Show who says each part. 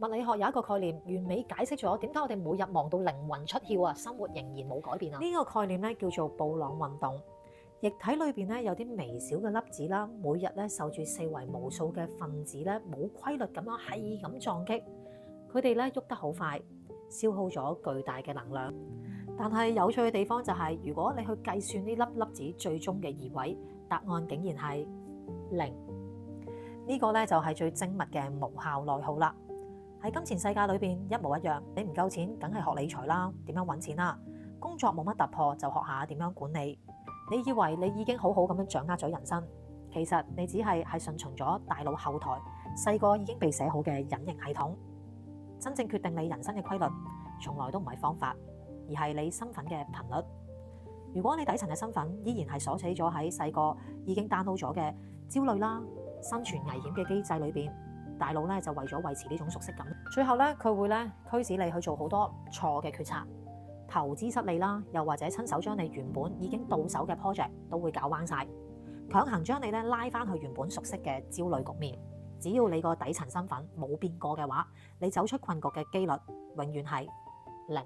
Speaker 1: 物理學有一個概念，完美解釋咗點解我哋每日忙到靈魂出竅啊，生活仍然冇改變啊。呢個概念咧叫做布朗運動。液體裏邊咧有啲微小嘅粒子啦，每日咧受住四圍無數嘅分子咧冇規律咁樣係咁撞擊，佢哋咧喐得好快，消耗咗巨大嘅能量。但係有趣嘅地方就係，如果你去計算呢粒粒子最終嘅移位，答案竟然係零。呢個咧就係最精密嘅無效內耗啦。喺金錢世界裏邊一模一樣，你唔夠錢，梗係學理財啦，點樣揾錢啦？工作冇乜突破，就學下點樣管理。你以為你已經好好咁樣掌握咗人生，其實你只係順從咗大腦後台細個已經被寫好嘅隱形系統。真正決定你人生嘅規律，從來都唔係方法，而係你身份嘅頻率。如果你底層嘅身份依然係鎖死咗喺細個已經 download 咗嘅焦慮啦、生存危險嘅機制裏邊，大腦咧就為咗維持呢種熟悉感，最後咧佢會咧驅使你去做好多錯嘅決策，投資失利啦，又或者親手將你原本已經到手嘅 project 都會搞彎晒，強行將你咧拉翻去原本熟悉嘅焦慮局面。只要你個底層身份冇變過嘅話，你走出困局嘅機率永遠係零。